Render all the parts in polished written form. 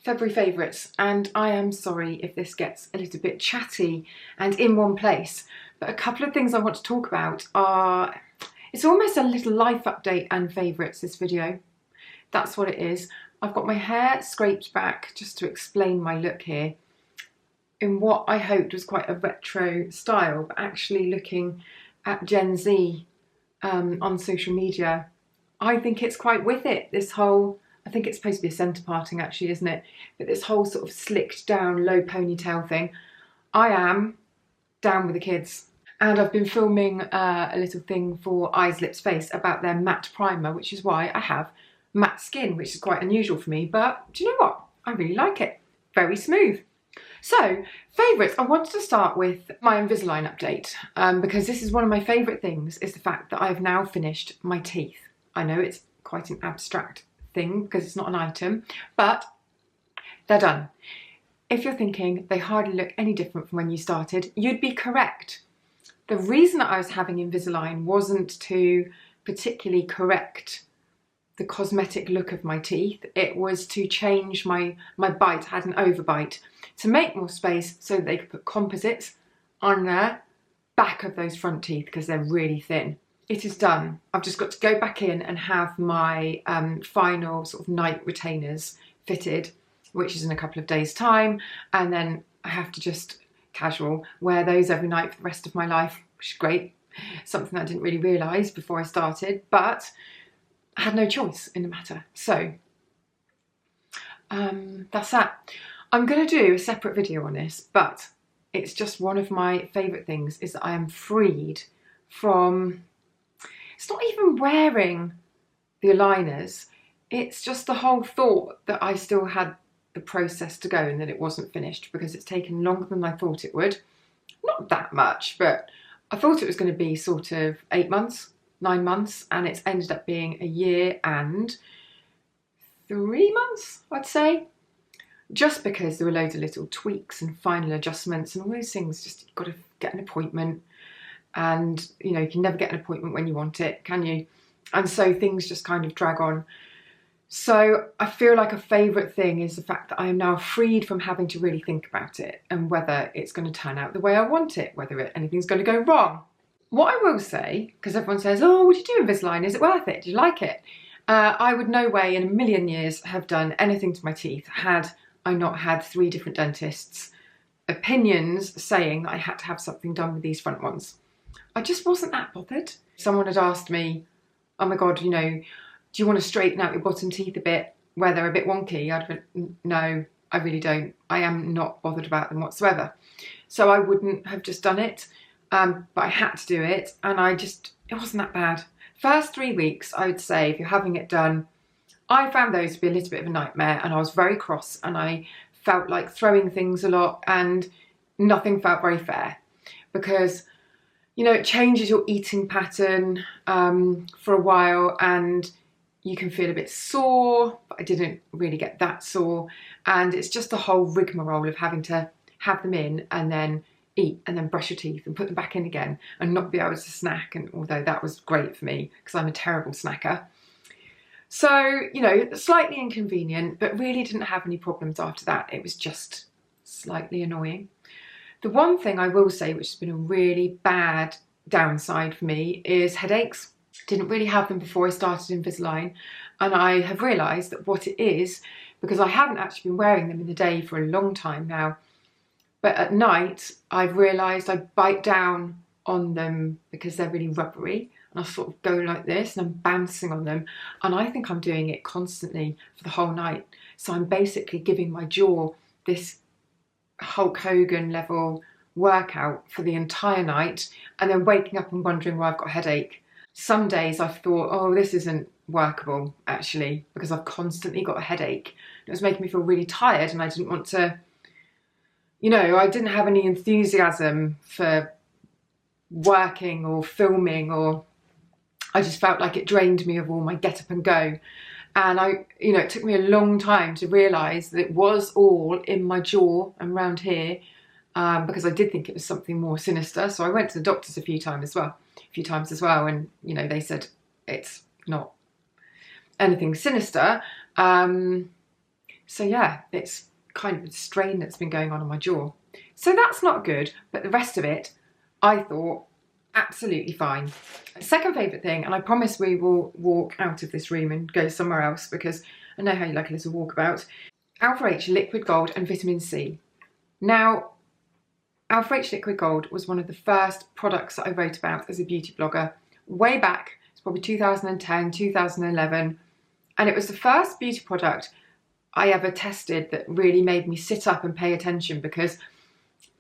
February favourites, and I am sorry if this gets a little bit chatty and in one place, but a couple of things I want to talk about are, it's almost a little life update and favourites, this video. That's what it is. I've got my hair scraped back just to explain my look here in what I hoped was quite a retro style, but actually looking at Gen Z on social media, I think it's quite with it, this whole, I think it's supposed to be a centre parting actually, isn't it? But this whole sort of slicked down low ponytail thing. I am down with the kids. And I've been filming a little thing for Eyes, Lips, Face about their matte primer, which is why I have matte skin, which is quite unusual for me. But do you know what? I really like it. Very smooth. So, favourites, I wanted to start with my Invisalign update because this is one of my favourite things, is the fact that I've now finished my teeth. I know it's quite an abstract thing because it's not an item, but they're done. If you're thinking they hardly look any different from when you started, you'd be correct. The reason that I was having Invisalign wasn't to particularly correct the cosmetic look of my teeth. It was to change my bite. I had an overbite, to make more space so that they could put composites on the back of those front teeth because they're really thin. It is done. I've just got to go back in and have my final sort of night retainers fitted, which is in a couple of days' time, and then I have to just casual wear those every night for the rest of my life, which is great. Something I didn't really realise before I started, but I had no choice in the matter. So that's that. I'm going to do a separate video on this, but it's just one of my favourite things is that I am freed from, it's not even wearing the aligners, it's just the whole thought that I still had the process to go and that it wasn't finished because it's taken longer than I thought it would. Not that much, but I thought it was going to be sort of 8 months, 9 months, and it's ended up being a year and 3 months, I'd say. Just because there were loads of little tweaks and final adjustments and all those things, just you've got to get an appointment. And, you know, you can never get an appointment when you want it, can you? And so things just kind of drag on. So I feel like a favourite thing is the fact that I am now freed from having to really think about it and whether it's going to turn out the way I want it, whether anything's going to go wrong. What I will say, because everyone says, oh, would you do Invisalign? Is it worth it? Do you like it? I would no way in a million years have done anything to my teeth had I not had 3 different dentists' opinions saying that I had to have something done with these front ones. I just wasn't that bothered. Someone had asked me, oh my God, you know, do you want to straighten out your bottom teeth a bit where they're a bit wonky? I'd been, no, I really don't. I am not bothered about them whatsoever. So I wouldn't have just done it, but I had to do it, and it wasn't that bad. First 3 weeks, I would say, if you're having it done, I found those to be a little bit of a nightmare, and I was very cross and I felt like throwing things a lot and nothing felt very fair because, you know, it changes your eating pattern for a while and you can feel a bit sore, but I didn't really get that sore. And it's just the whole rigmarole of having to have them in and then eat and then brush your teeth and put them back in again and not be able to snack. And although that was great for me because I'm a terrible snacker. So, you know, slightly inconvenient, but really didn't have any problems after that. It was just slightly annoying. The one thing I will say, which has been a really bad downside for me, is headaches. Didn't really have them before I started Invisalign, and I have realised that what it is, because I haven't actually been wearing them in the day for a long time now, but at night I've realised I bite down on them because they're really rubbery. And I sort of go like this and I'm bouncing on them. And I think I'm doing it constantly for the whole night. So I'm basically giving my jaw this Hulk Hogan level workout for the entire night and then waking up and wondering why I've got a headache. Some days I've thought, oh, this isn't workable actually, because I've constantly got a headache. It was making me feel really tired and I didn't want to, you know, I didn't have any enthusiasm for working or filming, or I just felt like it drained me of all my get up and go. And you know, it took me a long time to realise that it was all in my jaw and round here, because I did think it was something more sinister. So I went to the doctors a few times as well, and you know, they said it's not anything sinister. So yeah, it's kind of a strain that's been going on my jaw. So that's not good, but the rest of it, I thought, absolutely fine. Second favourite thing, and I promise we will walk out of this room and go somewhere else because I know how you like a little walkabout. Alpha H Liquid Gold and Vitamin C. Now, Alpha H Liquid Gold was one of the first products that I wrote about as a beauty blogger way back. It's probably 2010, 2011. And it was the first beauty product I ever tested that really made me sit up and pay attention, because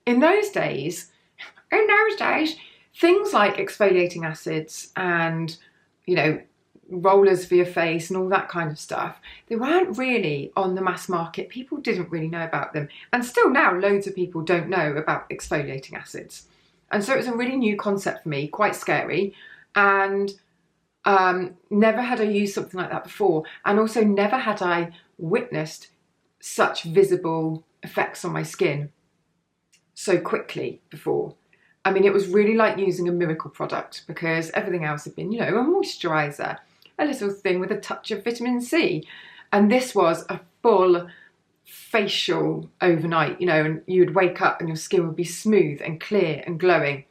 in those days, things like exfoliating acids and, you know, rollers for your face and all that kind of stuff, they weren't really on the mass market. People didn't really know about them. And still now, loads of people don't know about exfoliating acids. And so it was a really new concept for me, quite scary. And never had I used something like that before. And also never had I witnessed such visible effects on my skin so quickly before. I mean, it was really like using a miracle product, because everything else had been, you know, a moisturiser, a little thing with a touch of vitamin C. And this was a full facial overnight, you know, and you would wake up and your skin would be smooth and clear and glowing.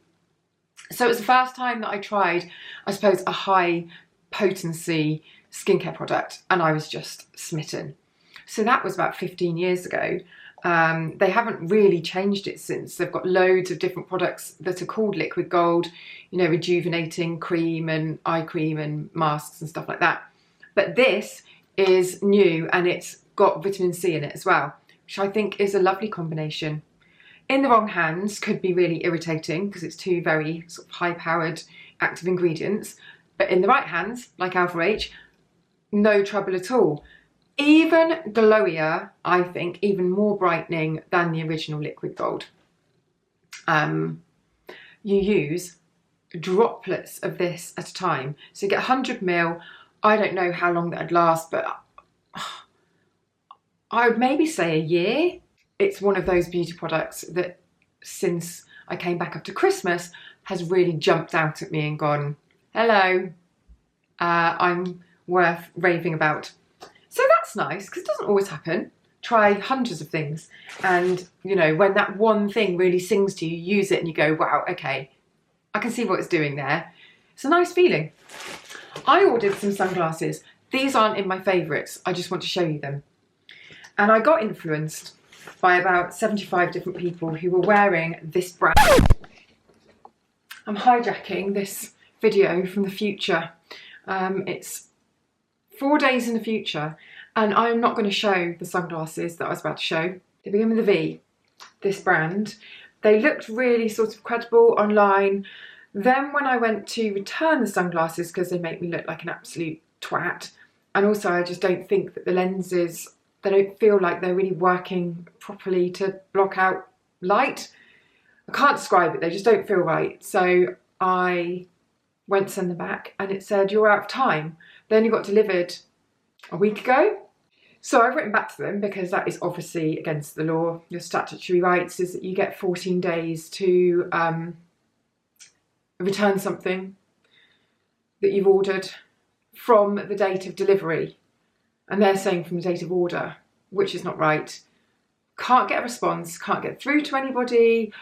So it was the first time that I tried, I suppose, a high potency skincare product, and I was just smitten. So that was about 15 years ago. They haven't really changed it since. They've got loads of different products that are called Liquid Gold, you know, rejuvenating cream and eye cream and masks and stuff like that. But this is new, and it's got vitamin C in it as well, which I think is a lovely combination. In the wrong hands could be really irritating because it's two very sort of high-powered active ingredients. But in the right hands, like Alpha H, no trouble at all. Even glowier, I think, even more brightening than the original Liquid Gold. You use droplets of this at a time. So you get 100 ml. I don't know how long that'd last, but I would maybe say a year. It's one of those beauty products that, since I came back after Christmas, has really jumped out at me and gone, hello, I'm worth raving about. So that's nice, because it doesn't always happen. Try hundreds of things, and, you know, when that one thing really sings to you, you use it and you go, wow, okay, I can see what it's doing there. It's a nice feeling. I ordered some sunglasses. These aren't in my favourites. I just want to show you them. And I got influenced by about 75 different people who were wearing this brand. I'm hijacking this video from the future. It's 4 days in the future, and I'm not going to show the sunglasses that I was about to show. They begin with a V, this brand. They looked really sort of credible online. Then when I went to return the sunglasses, because they make me look like an absolute twat, and also I just don't think that the lenses, they don't feel like they're really working properly to block out light. I can't describe it, they just don't feel right. So I went to send them back, and it said, you're out of time. They only got delivered a week ago. So I've written back to them, because that is obviously against the law. Your statutory rights is that you get 14 days to return something that you've ordered from the date of delivery. And they're saying from the date of order, which is not right. Can't get a response, can't get through to anybody,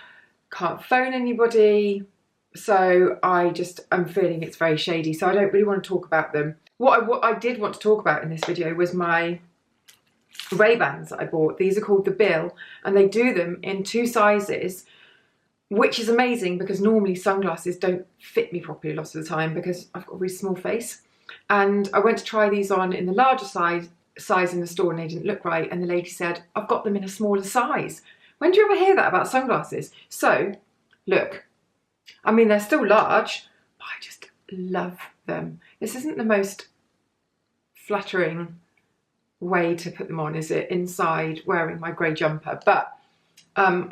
can't phone anybody. So I'm feeling it's very shady. So I don't really want to talk about them. What I did want to talk about in this video was my Ray-Bans that I bought. These are called the Bill, and they do them in 2 sizes, which is amazing, because normally sunglasses don't fit me properly a lot of the time because I've got a really small face. And I went to try these on in the larger size in the store, and they didn't look right. And the lady said, I've got them in a smaller size. When do you ever hear that about sunglasses? So, look, I mean, they're still large, but I just love them. This isn't the most flattering way to put them on, is it? Inside wearing my grey jumper, but I've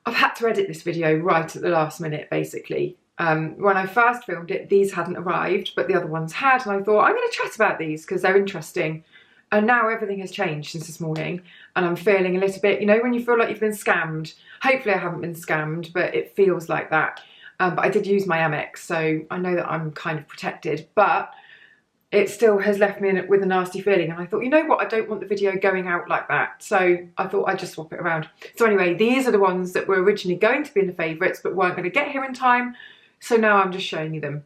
had to edit this video right at the last minute, basically. When I first filmed it, these hadn't arrived, but the other ones had, and I thought, I'm going to chat about these because they're interesting. And now everything has changed since this morning, and I'm feeling a little bit, you know, when you feel like you've been scammed. Hopefully I haven't been scammed, but it feels like that. But I did use my Amex, so I know that I'm kind of protected. But it still has left me with a nasty feeling. And I thought, you know what, I don't want the video going out like that. So I thought I'd just swap it around. So anyway, these are the ones that were originally going to be in the favourites but weren't going to get here in time. So now I'm just showing you them.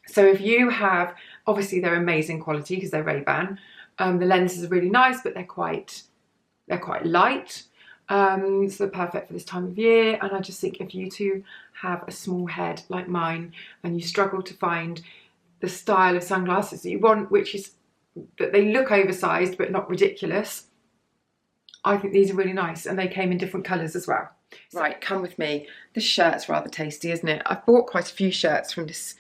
So if you have, obviously they're amazing quality because they're Ray-Ban. The lenses are really nice, but they're quite light. So they're perfect for this time of year. And I just think if you two have a small head like mine and you struggle to find the style of sunglasses that you want, which is that they look oversized but not ridiculous, I think these are really nice, and they came in different colours as well. Right, come with me. This shirt's rather tasty, isn't it? I've bought quite a few shirts from this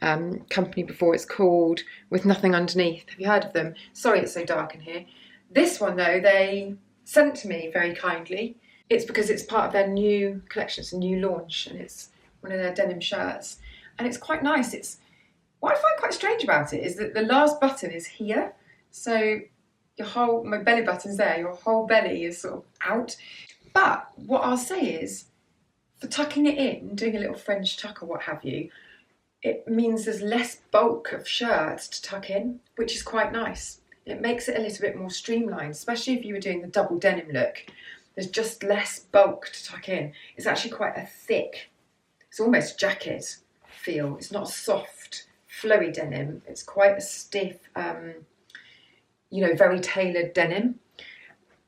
company before. It's called With Nothing Underneath. Have you heard of them? Sorry it's so dark in here. This one though, they sent to me very kindly. It's because it's part of their new collection. It's a new launch and it's one of their denim shirts, and it's quite nice. What I find quite strange about it is that the last button is here. So my belly button's there, your whole belly is sort of out. But what I'll say is, for tucking it in, doing a little French tuck or what have you, it means there's less bulk of shirt to tuck in, which is quite nice. It makes it a little bit more streamlined, especially if you were doing the double denim look. There's just less bulk to tuck in. It's actually quite a thick, it's almost jacket feel. It's not a soft, flowy denim. It's quite a stiff, you know, very tailored denim.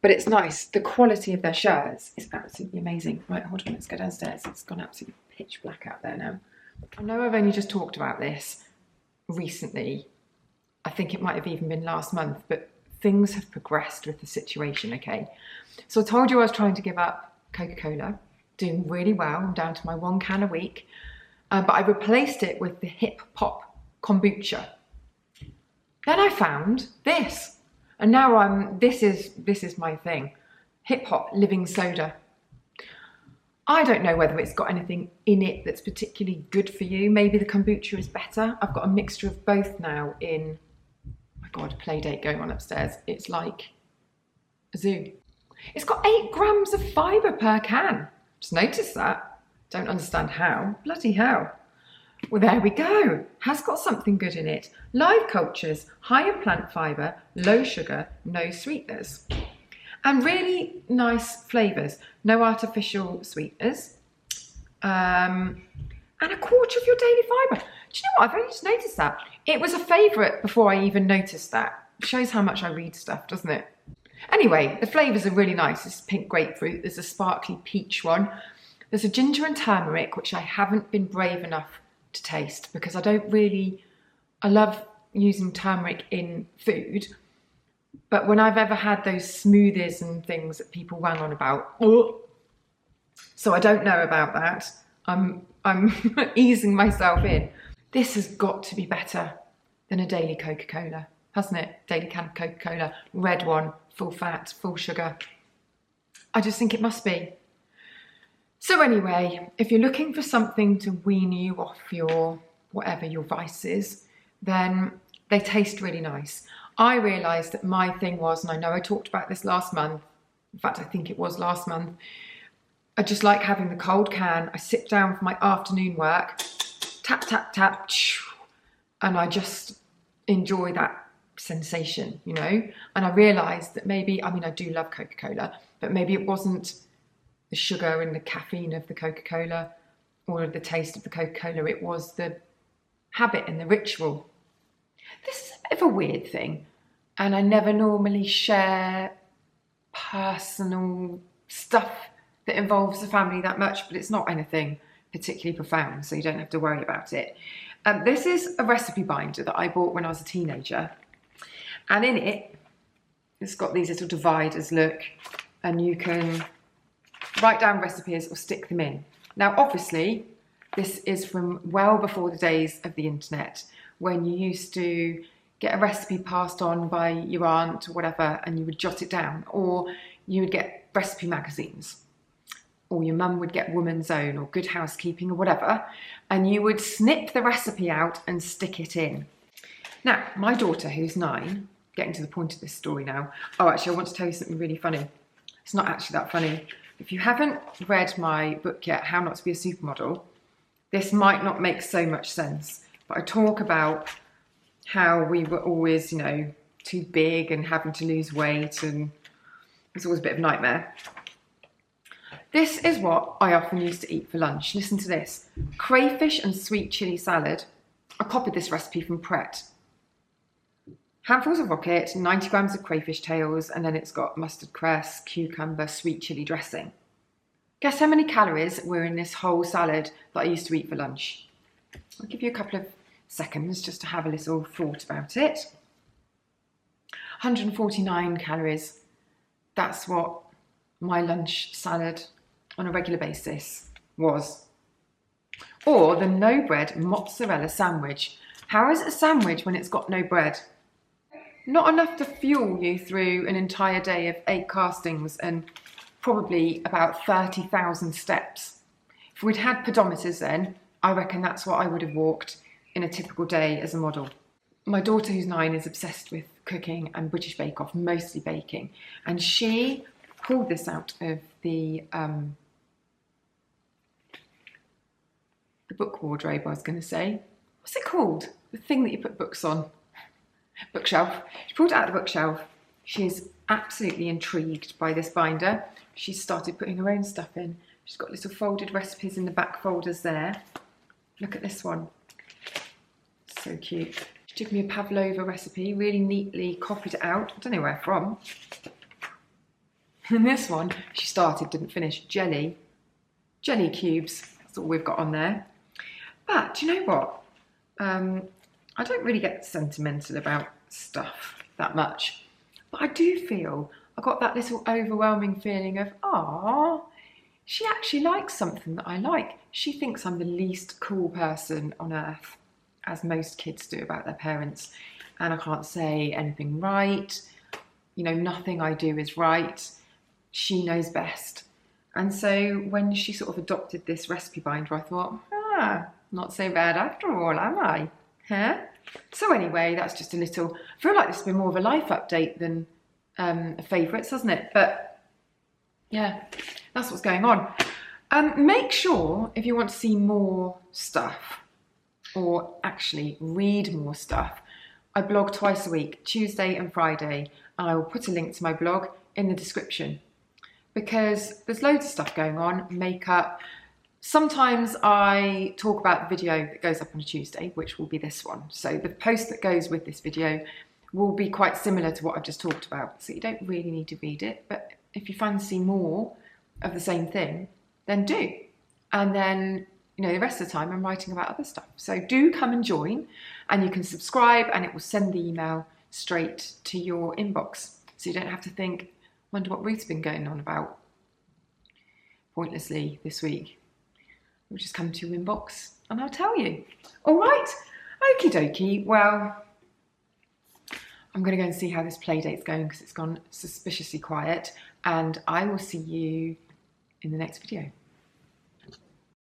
But it's nice. The quality of their shirts is absolutely amazing. Right, hold on, let's go downstairs. It's gone absolutely pitch black out there now. I know I've only just talked about this recently. I think it might have even been last month, but things have progressed with the situation, okay? So I told you I was trying to give up Coca-Cola, doing really well. I'm down to my 1 can a week. But I replaced it with the hip hop kombucha. Then I found this, and now this is my thing. Hip hop living soda. I don't know whether it's got anything in it that's particularly good for you. Maybe the kombucha is better. I've got a mixture of both now in, oh my God, a play date going on upstairs. It's like a zoo. It's got 8 grams of fibre per can. Just noticed that. Don't understand how. Bloody hell. Well, there we go. Has got something good in it. Live cultures, higher plant fibre, low sugar, no sweeteners. And really nice flavours. No artificial sweeteners. And a quarter of your daily fibre. Do you know what? I've only just noticed that. It was a favourite before I even noticed that. It shows how much I read stuff, doesn't it? Anyway, the flavours are really nice. This is pink grapefruit. There's a sparkly peach one. There's a ginger and turmeric, which I haven't been brave enough to taste because I love using turmeric in food, but when I've ever had those smoothies and things that people rang on about, so I don't know about that. I'm easing myself in. This has got to be better than a daily Coca-Cola, hasn't it? Daily can of Coca-Cola, red one, full fat, full sugar. I just think it must be. So anyway, if you're looking for something to wean you off your, whatever your vice is, then they taste really nice. I realised that my thing was, and I know I talked about this last month, in fact I think it was last month, I just like having the cold can. I sit down for my afternoon work, tap, tap, tap, and I just enjoy that sensation, you know? And I realised that maybe, I mean, I do love Coca-Cola, but maybe it wasn't the sugar and the caffeine of the Coca-Cola or the taste of the Coca-Cola, it was the habit and the ritual. This is a bit of a weird thing, and I never normally share personal stuff that involves the family that much, but it's not anything particularly profound, so you don't have to worry about it. This is a recipe binder that I bought when I was a teenager, and in it, it's got these little dividers, look, and you can write down recipes or stick them in. Now, obviously, this is from well before the days of the internet, when you used to get a recipe passed on by your aunt or whatever, and you would jot it down, or you would get recipe magazines, or your mum would get Woman's Own or Good Housekeeping or whatever, and you would snip the recipe out and stick it in. Now, my daughter, who's 9, getting to the point of this story now. Oh, actually, I want to tell you something really funny. It's not actually that funny. If you haven't read my book yet, How Not to Be a Supermodel, this might not make so much sense, but I talk about how we were always, you know, too big and having to lose weight, and it was always a bit of a nightmare. This is what I often used to eat for lunch. Listen to this. Crayfish and sweet chilli salad. I copied this recipe from Pret. Handfuls of rocket, 90 grams of crayfish tails, and then it's got mustard cress, cucumber, sweet chilli dressing. Guess how many calories were in this whole salad that I used to eat for lunch? I'll give you a couple of seconds just to have a little thought about it. 149 calories. That's what my lunch salad on a regular basis was. Or the no bread mozzarella sandwich. How is it a sandwich when it's got no bread? Not enough to fuel you through an entire day of 8 castings and probably about 30,000 steps. If we'd had pedometers then, I reckon that's what I would have walked in a typical day as a model. My daughter, who's 9, is obsessed with cooking and British Bake Off, mostly baking. And she pulled this out of the book wardrobe, I was going to say. What's it called? The thing that you put books on. Bookshelf. She pulled it out of the bookshelf. She's absolutely intrigued by this binder. She's started putting her own stuff in. She's got little folded recipes in the back folders there. Look at this one. So cute. She took me a pavlova recipe, really neatly copied it out. I don't know where from. And this one, she started, didn't finish. Jelly cubes. That's all we've got on there. But do you know what? I don't really get sentimental about stuff that much. But I do feel I got that little overwhelming feeling of, ah, she actually likes something that I like. She thinks I'm the least cool person on earth, as most kids do about their parents. And I can't say anything right. You know, nothing I do is right. She knows best. And so when she sort of adopted this recipe binder, I thought, not so bad after all, am I? Huh? So anyway, that's just a little, I feel like this has been more of a life update than favourites, hasn't it? But yeah, that's what's going on. Make sure, if you want to see more stuff, or actually read more stuff, I blog twice a week, Tuesday and Friday, and I will put a link to my blog in the description, because there's loads of stuff going on, makeup. Sometimes I talk about the video that goes up on a Tuesday, which will be this one. So the post that goes with this video will be quite similar to what I've just talked about. So you don't really need to read it, but if you fancy more of the same thing, then do. And then, you know, the rest of the time I'm writing about other stuff. So do come and join, and you can subscribe and it will send the email straight to your inbox. So you don't have to think, wonder what Ruth's been going on about pointlessly this week. We'll just come to your inbox and I'll tell you. All right, okie dokie. Well, I'm going to go and see how this play date's going because it's gone suspiciously quiet, and I will see you in the next video.